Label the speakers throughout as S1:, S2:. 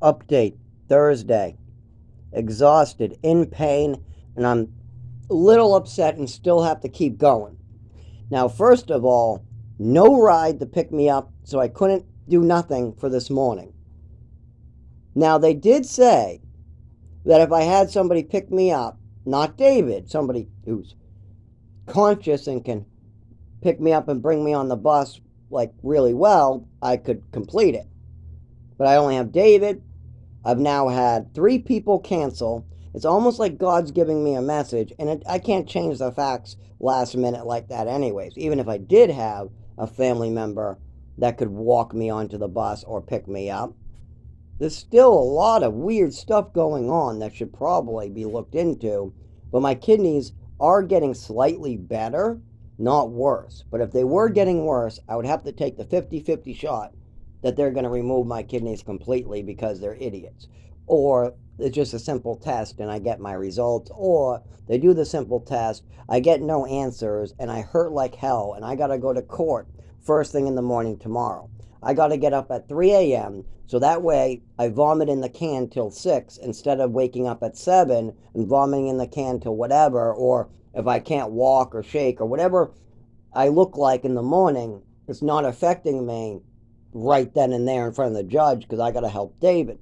S1: Update Thursday. Exhausted, in pain, and I'm a little upset and still have to keep going. Now, first of all, no ride to pick me up, so I couldn't do nothing for this morning. Now, they did say that if I had somebody pick me up, not David, somebody who's conscious and can pick me up and bring me on the bus like really well, I could complete it. But I only have David. I've now had 3 people cancel. It's almost like God's giving me a message, and I can't change the facts last minute like that, anyways. Even if I did have a family member that could walk me onto the bus or pick me up, there's still a lot of weird stuff going on that should probably be looked into. But my kidneys are getting slightly better, not worse. But if they were getting worse, I would have to take the 50-50 shot that they're going to remove my kidneys completely because they're idiots. Or it's just a simple test and I get my results. Or they do the simple test, I get no answers, and I hurt like hell, and I got to go to court first thing in the morning tomorrow. I got to get up at 3 a.m. so that way I vomit in the can till 6 instead of waking up at 7 and vomiting in the can till whatever. Or if I can't walk or shake or whatever I look like in the morning, it's not affecting me right then and there in front of the judge because I got to help David.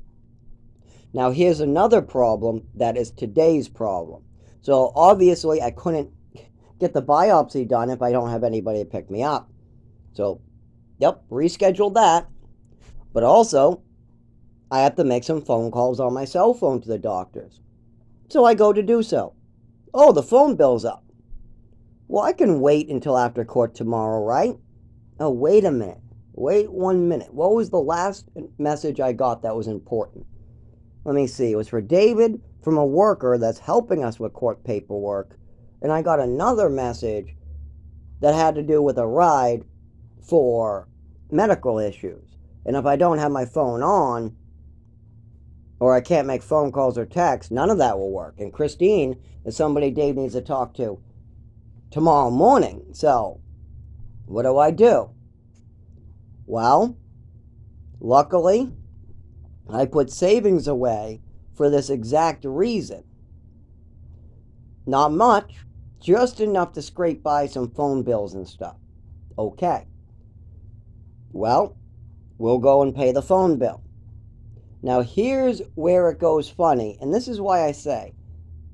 S1: Now, here's another problem that is today's problem. So, obviously, I couldn't get the biopsy done if I don't have anybody to pick me up. So, yep, rescheduled that. But also, I have to make some phone calls on my cell phone to the doctors. So, I go to do so. Oh, the phone bill's up. Well, I can wait until after court tomorrow, right? Oh, wait a minute. Wait 1 minute. What was the last message I got that was important? Let me see. It was for David from a worker that's helping us with court paperwork. And I got another message that had to do with a ride for medical issues. And if I don't have my phone on, or I can't make phone calls or texts, none of that will work. And Christine is somebody Dave needs to talk to tomorrow morning. So, what do I do? Well, luckily, I put savings away for this exact reason. Not much, just enough to scrape by some phone bills and stuff. Okay. Well, we'll go and pay the phone bill. Now, here's where it goes funny, and this is why I say,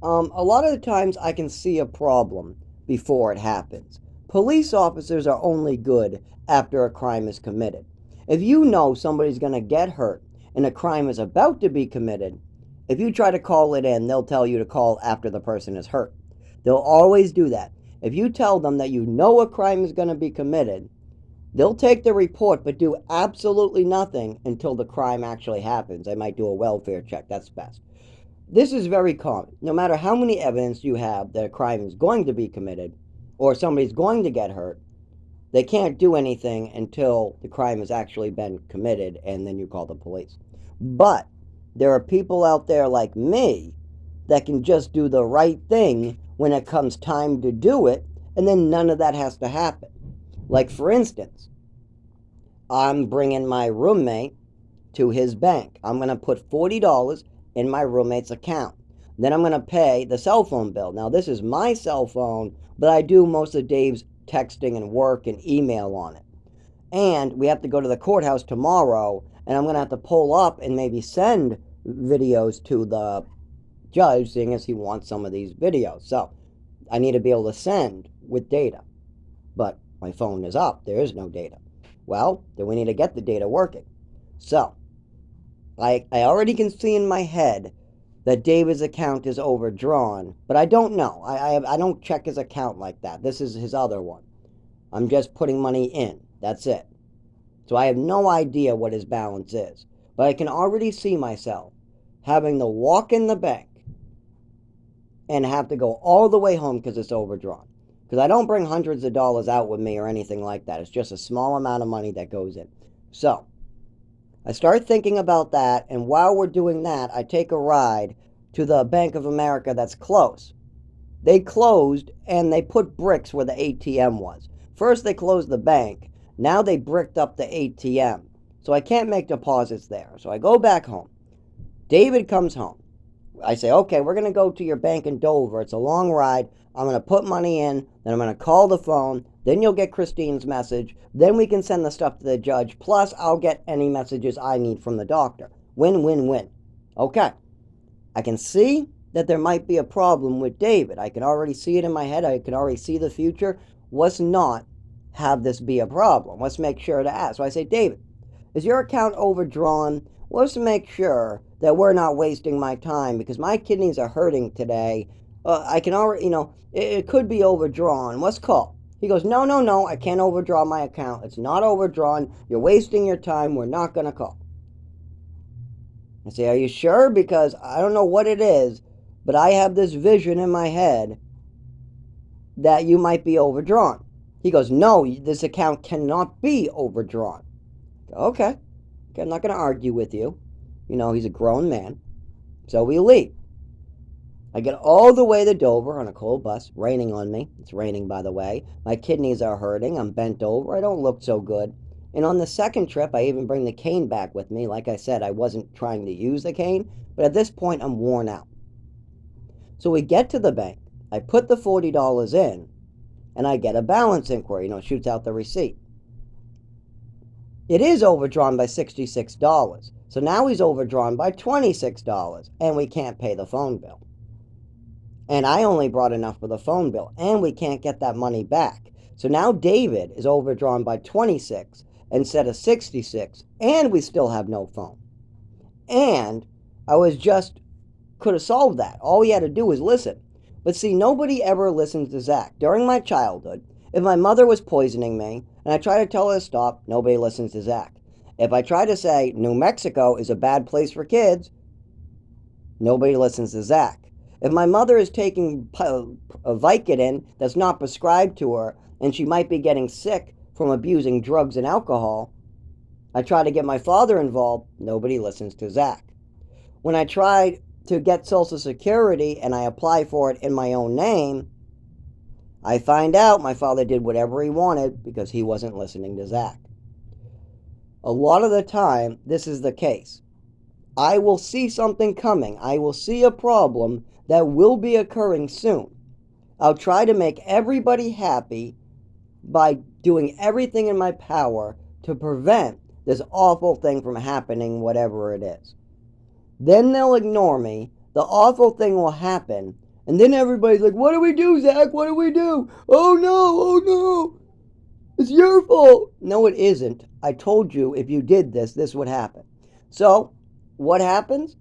S1: a lot of the times I can see a problem before it happens. Police officers are only good after a crime is committed. If you know somebody's going to get hurt and a crime is about to be committed, if you try to call it in, they'll tell you to call after the person is hurt. They'll always do that. If you tell them that you know a crime is going to be committed, they'll take the report but do absolutely nothing until the crime actually happens. They might do a welfare check. That's best. This is very common. No matter how many evidence you have that a crime is going to be committed or somebody's going to get hurt, they can't do anything until the crime has actually been committed, and then you call the police. But there are people out there like me that can just do the right thing when it comes time to do it, and then none of that has to happen. Like, for instance, I'm bringing my roommate to his bank. I'm going to put $40 in my roommate's account. Then I'm going to pay the cell phone bill. Now, this is my cell phone, but I do most of Dave's texting and work and email on it. And we have to go to the courthouse tomorrow, and I'm going to have to pull up and maybe send videos to the judge, seeing as he wants some of these videos. So I need to be able to send with data. But my phone is up. There is no data. Well, then we need to get the data working. So I already can see in my head that David's account is overdrawn, but I don't know. I don't check his account like that. This is his other one. I'm just putting money in. That's it. So I have no idea what his balance is. But I can already see myself having to walk in the bank and have to go all the way home because it's overdrawn. Because I don't bring hundreds of dollars out with me or anything like that. It's just a small amount of money that goes in. So I start thinking about that, and while we're doing that, I take a ride to the Bank of America that's close. They closed, and they put bricks where the ATM was. First, they closed the bank. Now they bricked up the ATM. So I can't make deposits there. So I go back home. David comes home. I say, okay, we're going to go to your bank in Dover. It's a long ride. I'm going to put money in, then I'm going to call the phone, then you'll get Christine's message, then we can send the stuff to the judge, plus I'll get any messages I need from the doctor. Win, win, win. Okay. I can see that there might be a problem with David. I can already see it in my head. I can already see the future. Let's not have this be a problem. Let's make sure to ask. So I say, David, is your account overdrawn? Let's make sure that we're not wasting my time because my kidneys are hurting today. I can already, it could be overdrawn. Let's call. He goes, no, I can't overdraw my account. It's not overdrawn. You're wasting your time. We're not going to call. I say, are you sure? Because I don't know what it is, but I have this vision in my head that you might be overdrawn. He goes, no, this account cannot be overdrawn. Okay, I'm not going to argue with you. He's a grown man. So we leave. I get all the way to Dover on a cold bus, raining on me. It's raining, by the way. My kidneys are hurting. I'm bent over. I don't look so good. And on the second trip, I even bring the cane back with me. Like I said, I wasn't trying to use the cane, but at this point, I'm worn out. So we get to the bank. I put the $40 in, and I get a balance inquiry. Shoots out the receipt. It is overdrawn by $66. So now he's overdrawn by $26, and we can't pay the phone bill. And I only brought enough for the phone bill, and we can't get that money back. So now David is overdrawn by $26 instead of $66, and we still have no phone. And I could have solved that. All he had to do was listen. But see, nobody ever listens to Zach. During my childhood, if my mother was poisoning me, and I try to tell her to stop, nobody listens to Zach. If I try to say New Mexico is a bad place for kids, nobody listens to Zach. If my mother is taking a Vicodin that's not prescribed to her, and she might be getting sick from abusing drugs and alcohol, I try to get my father involved, nobody listens to Zach. When I try to get Social Security and I apply for it in my own name, I find out my father did whatever he wanted because he wasn't listening to Zach. A lot of the time, this is the case. I will see something coming. I will see a problem that will be occurring soon. I'll try to make everybody happy by doing everything in my power to prevent this awful thing from happening, whatever it is. Then they'll ignore me. The awful thing will happen. And then everybody's like, what do we do, Zach? What do we do? Oh no. It's your fault. No, it isn't. I told you if you did this, this would happen. So, what happens?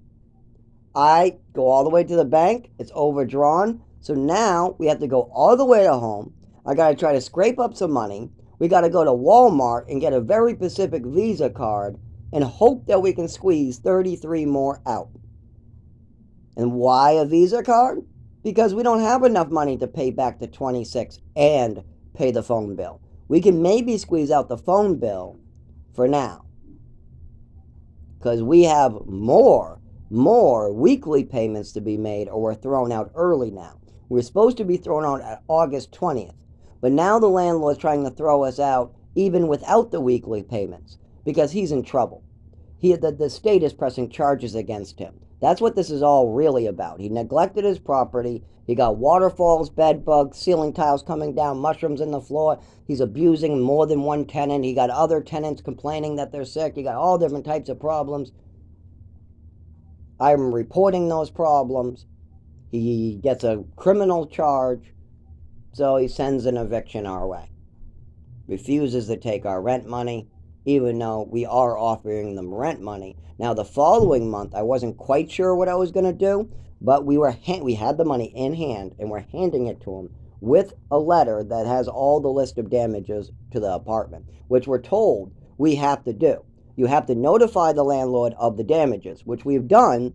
S1: I go all the way to the bank. It's overdrawn. So now we have to go all the way to home. I got to try to scrape up some money. We got to go to Walmart and get a very specific Visa card and hope that we can squeeze 33 more out. And why a Visa card? Because we don't have enough money to pay back the 26 and pay the phone bill. We can maybe squeeze out the phone bill for now. Because we have more weekly payments to be made, or we're thrown out early now. We're supposed to be thrown out at August 20th. But now the landlord's trying to throw us out even without the weekly payments because he's in trouble. The state is pressing charges against him. That's what this is all really about. He neglected his property. He got waterfalls, bed bugs, ceiling tiles coming down, mushrooms in the floor. He's abusing more than one tenant. He got other tenants complaining that they're sick. He got all different types of problems. I'm reporting those problems. He gets a criminal charge. So he sends an eviction our way. Refuses to take our rent money, even though we are offering them rent money. Now, the following month, I wasn't quite sure what I was going to do, but we had the money in hand, and we're handing it to him with a letter that has all the list of damages to the apartment, which we're told we have to do. You have to notify the landlord of the damages, which we've done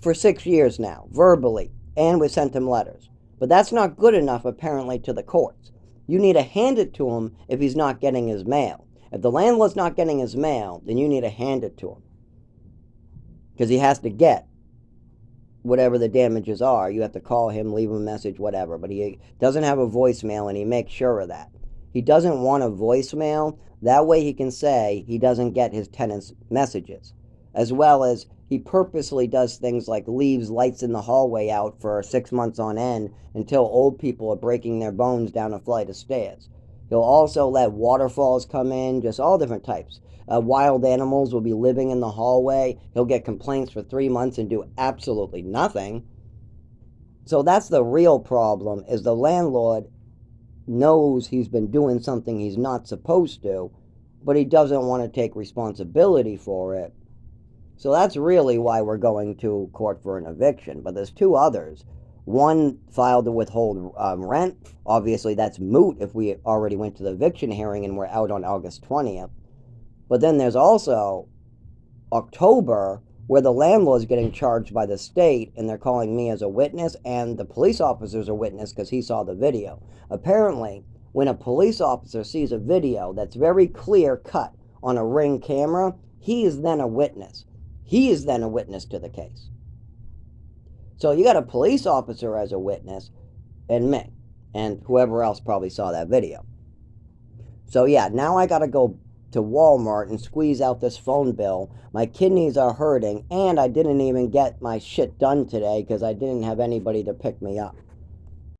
S1: for 6 years now, verbally, and we sent him letters. But that's not good enough, apparently, to the courts. You need to hand it to him if he's not getting his mail. If the landlord's not getting his mail, then you need to hand it to him. Because he has to get whatever the damages are. You have to call him, leave him a message, whatever. But he doesn't have a voicemail, and he makes sure of that. He doesn't want a voicemail. That way he can say he doesn't get his tenants' messages. as well as he purposely does things like leaves lights in the hallway out for 6 months on end until old people are breaking their bones down a flight of stairs. He'll also let waterfalls come in, just all different types. Wild animals will be living in the hallway. He'll get complaints for 3 months and do absolutely nothing. So that's the real problem, is the landlord knows he's been doing something he's not supposed to, but he doesn't want to take responsibility for it. So that's really why we're going to court for an eviction. But there's two others. One filed to withhold rent. Obviously, that's moot if we already went to the eviction hearing and we're out on August 20th. But then there's also October, where the landlord's getting charged by the state, and they're calling me as a witness, and the police officer's a witness because he saw the video. Apparently, when a police officer sees a video that's very clear cut on a Ring camera, he is then a witness. He is then a witness to the case. So you got a police officer as a witness, and me, and whoever else probably saw that video. So yeah, now I gotta go to Walmart and squeeze out this phone bill. My kidneys are hurting, and I didn't even get my shit done today because I didn't have anybody to pick me up.